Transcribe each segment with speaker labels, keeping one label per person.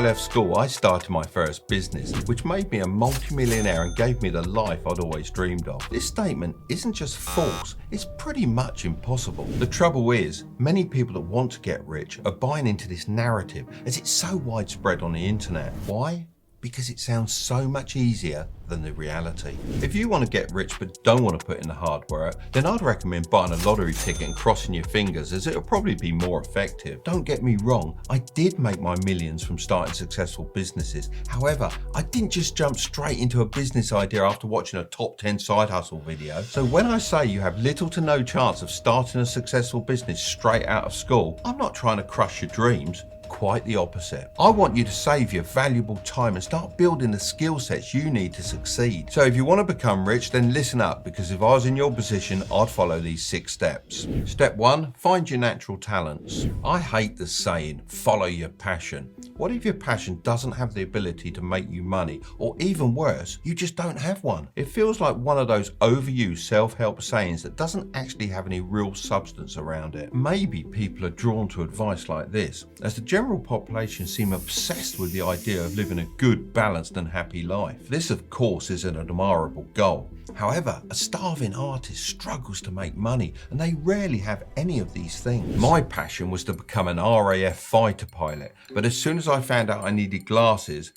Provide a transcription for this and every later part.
Speaker 1: left school, I started my first business, which made me a multimillionaire and gave me the life I'd always dreamed of. This statement isn't just false, it's pretty much impossible. The trouble is, many people that want to get rich are buying into this narrative as it's so widespread on the internet. Why? Because it sounds so much easier than the reality. If you want to get rich but don't want to put in the hard work, then I'd recommend buying a lottery ticket and crossing your fingers, as it'll probably be more effective. Don't get me wrong, I did make my millions from starting successful businesses. However, I didn't just jump straight into a business idea after watching a top 10 side hustle video. So when I say you have little to no chance of starting a successful business straight out of school, I'm not trying to crush your dreams. Quite the opposite. I want you to save your valuable time and start building the skill sets you need to succeed. So if you want to become rich, then listen up, because if I was in your position, I'd follow these 6 steps. Step 1, find your natural talents. I hate the saying, follow your passion. What if your passion doesn't have the ability to make you money, or even worse, you just don't have one? It feels like one of those overused self-help sayings that doesn't actually have any real substance around it. Maybe people are drawn to advice like this, as the general population seem obsessed with the idea of living a good, balanced and happy life. This of course is an admirable goal. However, a starving artist struggles to make money and they rarely have any of these things. My passion was to become an RAF fighter pilot, but as soon as I found out I needed glasses,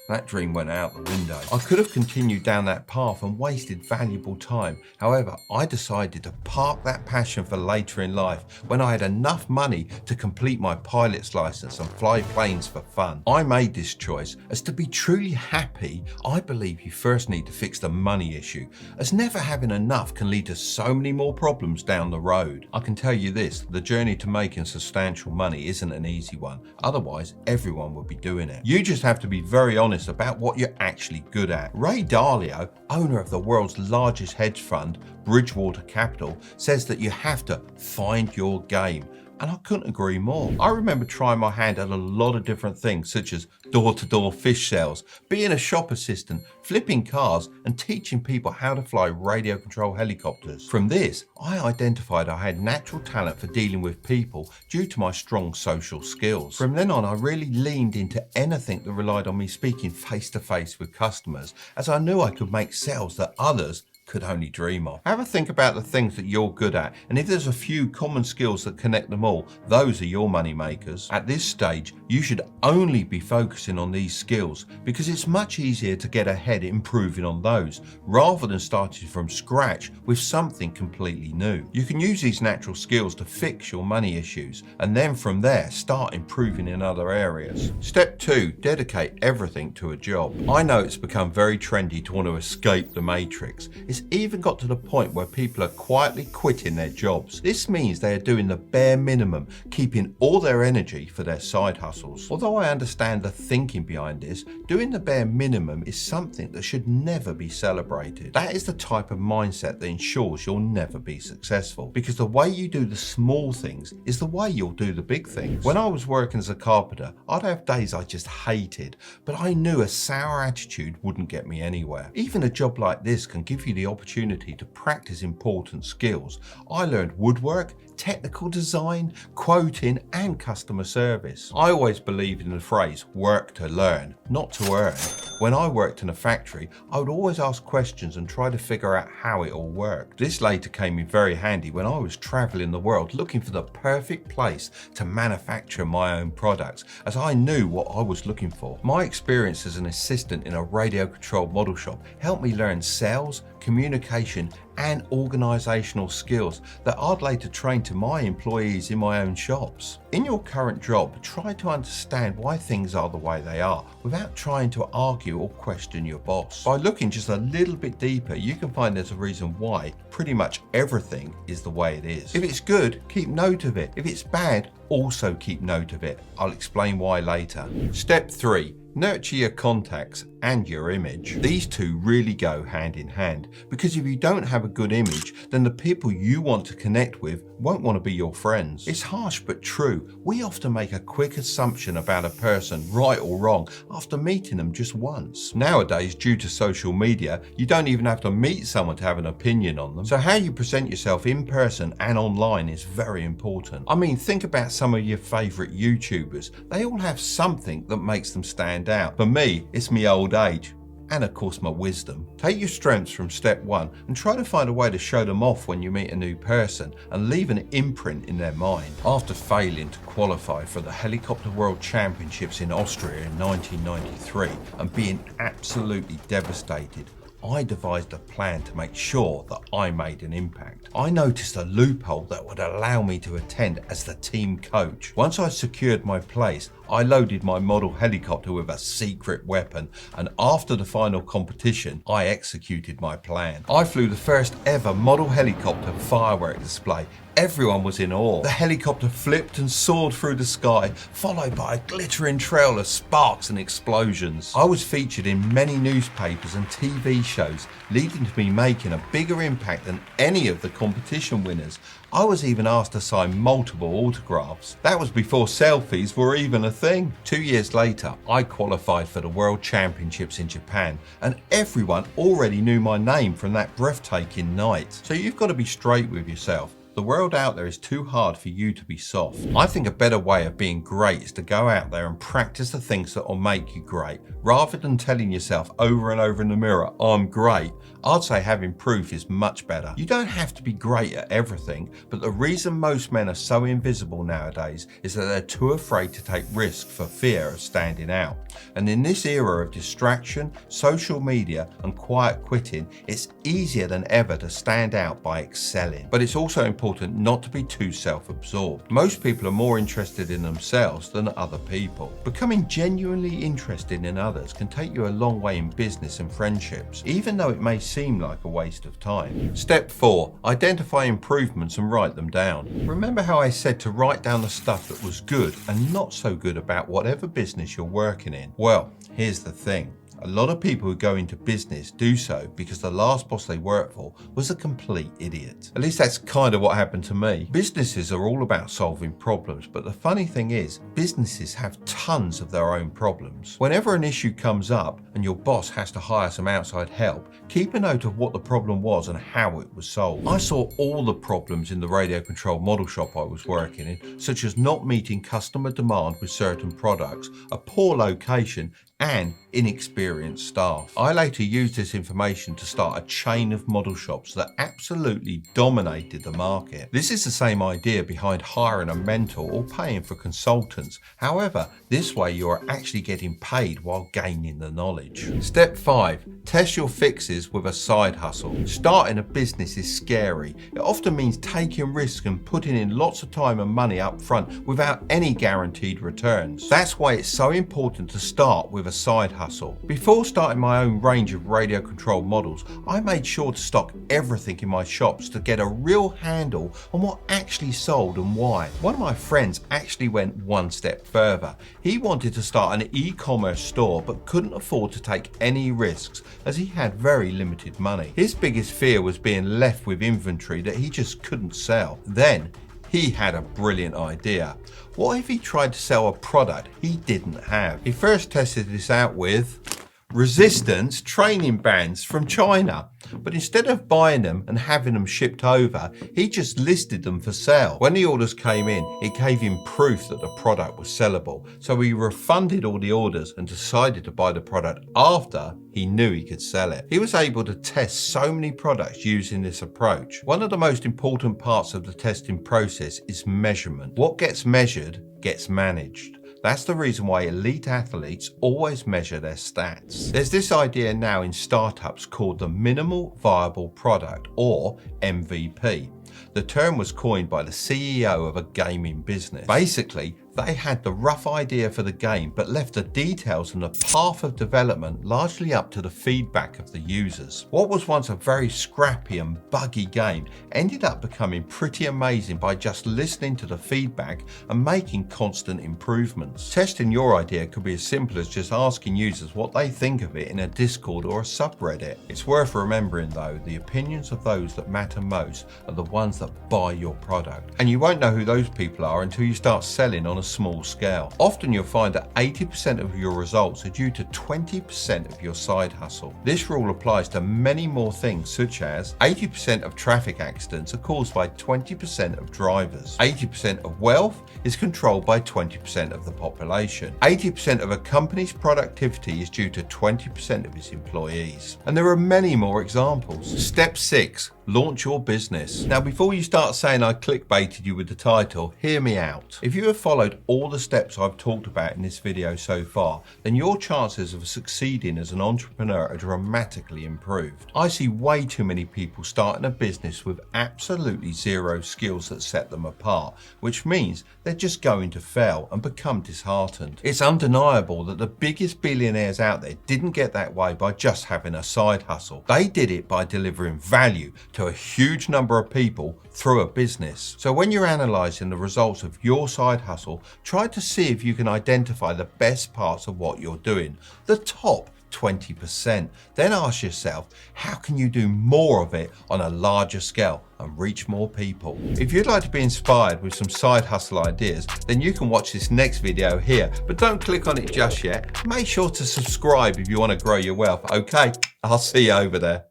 Speaker 1: that dream went out the window. I could have continued down that path and wasted valuable time. However, I decided to park that passion for later in life, when I had enough money to complete my pilot's license and fly planes for fun. I made this choice as to be truly happy, I believe you first need to fix the money issue, as never having enough can lead to so many more problems down the road. I can tell you this, the journey to making substantial money isn't an easy one. Otherwise, everyone would be doing it. You just have to be very honest about what you're actually good at. Ray Dalio, owner of the world's largest hedge fund, Bridgewater Capital, says that you have to find your game. And I couldn't agree more. I remember trying my hand at a lot of different things, such as door-to-door fish sales, being a shop assistant, flipping cars, and teaching people how to fly radio control helicopters. From this, I identified I had natural talent for dealing with people due to my strong social skills. From then on, I really leaned into anything that relied on me speaking face-to-face with customers, as I knew I could make sales that others could only dream of. Have a think about the things that you're good at, and if there's a few common skills that connect them all, those are your money makers. At this stage, you should only be focusing on these skills, because it's much easier to get ahead improving on those, rather than starting from scratch with something completely new. You can use these natural skills to fix your money issues, and then from there, start improving in other areas. Step 2, dedicate everything to a job. I know it's become very trendy to want to escape the matrix. It's even got to the point where people are quietly quitting their jobs. This means they are doing the bare minimum, keeping all their energy for their side hustles. Although I understand the thinking behind this, doing the bare minimum is something that should never be celebrated. That is the type of mindset that ensures you'll never be successful, because the way you do the small things is the way you'll do the big things. When I was working as a carpenter, I'd have days I just hated, but I knew a sour attitude wouldn't get me anywhere. Even a job like this can give you the opportunity to practice important skills. I learned woodwork, technical design, quoting and customer service. I always believed in the phrase work to learn, not to earn. When I worked in a factory, I would always ask questions and try to figure out how it all worked. This later came in very handy when I was traveling the world looking for the perfect place to manufacture my own products, as I knew what I was looking for. My experience as an assistant in a radio controlled model shop helped me learn sales, communication and organisational skills that I'd later train to my employees in my own shops. In your current job, try to understand why things are the way they are without trying to argue or question your boss. By looking just a little bit deeper, you can find there's a reason why pretty much everything is the way it is. If it's good, keep note of it. If it's bad, also keep note of it. I'll explain why later. Step 3. Nurture your contacts and your image. These two really go hand in hand, because if you don't have a good image, then the people you want to connect with won't want to be your friends. It's harsh but true. We often make a quick assumption about a person, right or wrong, after meeting them just once. Nowadays, due to social media, you don't even have to meet someone to have an opinion on them. So how you present yourself in person and online is very important. I mean, think about some of your favorite YouTubers. They all have something that makes them stand out. For me, it's my old age. And of course my wisdom. Take your strengths from step 1 and try to find a way to show them off when you meet a new person and leave an imprint in their mind. After failing to qualify for the Helicopter World Championships in Austria in 1993 and being absolutely devastated, I devised a plan to make sure that I made an impact. I noticed a loophole that would allow me to attend as the team coach. Once I secured my place, I loaded my model helicopter with a secret weapon, and after the final competition, I executed my plan. I flew the first ever model helicopter firework display. Everyone was in awe. The helicopter flipped and soared through the sky, followed by a glittering trail of sparks and explosions. I was featured in many newspapers and TV shows, leading to me making a bigger impact than any of the competition winners. I was even asked to sign multiple autographs. That was before selfies were even a thing. 2 years later, I qualified for the World Championships in Japan, and everyone already knew my name from that breathtaking night. So you've got to be straight with yourself. The world out there is too hard for you to be soft. I think a better way of being great is to go out there and practice the things that will make you great. Rather than telling yourself over and over in the mirror, I'm great, I'd say having proof is much better. You don't have to be great at everything, but the reason most men are so invisible nowadays is that they're too afraid to take risks for fear of standing out. And in this era of distraction, social media and quiet quitting, it's easier than ever to stand out by excelling. But it's also important not to be too self-absorbed. Most people are more interested in themselves than other people. Becoming genuinely interested in others can take you a long way in business and friendships, even though it may seem like a waste of time. Step 4. Identify improvements and write them down. Remember how I said to write down the stuff that was good and not so good about whatever business you're working in? Well, here's the thing. A lot of people who go into business do so because the last boss they worked for was a complete idiot. At least that's kind of what happened to me. Businesses are all about solving problems, but the funny thing is, businesses have tons of their own problems. Whenever an issue comes up and your boss has to hire some outside help, keep a note of what the problem was and how it was solved. I saw all the problems in the radio controlled model shop I was working in, such as not meeting customer demand with certain products, a poor location, and inexperienced staff. I later used this information to start a chain of model shops that absolutely dominated the market. This is the same idea behind hiring a mentor or paying for consultants. However, this way you are actually getting paid while gaining the knowledge. Step 5. Test your fixes with a side hustle. Starting a business is scary. It often means taking risks and putting in lots of time and money up front without any guaranteed returns. That's why it's so important to start with a side hustle. Before starting my own range of radio controlled models, I made sure to stock everything in my shops to get a real handle on what actually sold and why. One of my friends actually went one step further. He wanted to start an e-commerce store but couldn't afford to take any risks as he had very limited money. His biggest fear was being left with inventory that he just couldn't sell. Then he had a brilliant idea. What if he tried to sell a product he didn't have? He first tested this out with resistance training bands from China. But instead of buying them and having them shipped over, he just listed them for sale. When the orders came in, it gave him proof that the product was sellable. So he refunded all the orders and decided to buy the product after he knew he could sell it. He was able to test so many products using this approach. One of the most important parts of the testing process is measurement. What gets measured gets managed. That's the reason why elite athletes always measure their stats. There's this idea now in startups called the minimal viable product, or MVP. The term was coined by the CEO of a gaming business. Basically, They had the rough idea for the game but left the details and the path of development largely up to the feedback of the users. What was once a very scrappy and buggy game ended up becoming pretty amazing by just listening to the feedback and making constant improvements. Testing your idea could be as simple as just asking users what they think of it in a Discord or a subreddit. It's worth remembering though, the opinions of those that matter most are the ones that buy your product. And you won't know who those people are until you start selling on a small scale. Often you'll find that 80% of your results are due to 20% of your side hustle. This rule applies to many more things, such as 80% of traffic accidents are caused by 20% of drivers. 80% of wealth is controlled by 20% of the population. 80% of a company's productivity is due to 20% of its employees. And there are many more examples. Step 6. Launch your business. Now, before you start saying I clickbaited you with the title, hear me out. If you have followed all the steps I've talked about in this video so far, then your chances of succeeding as an entrepreneur are dramatically improved. I see way too many people starting a business with absolutely zero skills that set them apart, which means they're just going to fail and become disheartened. It's undeniable that the biggest billionaires out there didn't get that way by just having a side hustle. They did it by delivering value to a huge number of people through a business. So when you're analysing the results of your side hustle, try to see if you can identify the best parts of what you're doing, the top 20%. Then ask yourself, how can you do more of it on a larger scale and reach more people? If you'd like to be inspired with some side hustle ideas, then you can watch this next video here, but don't click on it just yet. Make sure to subscribe if you want to grow your wealth. Okay, I'll see you over there.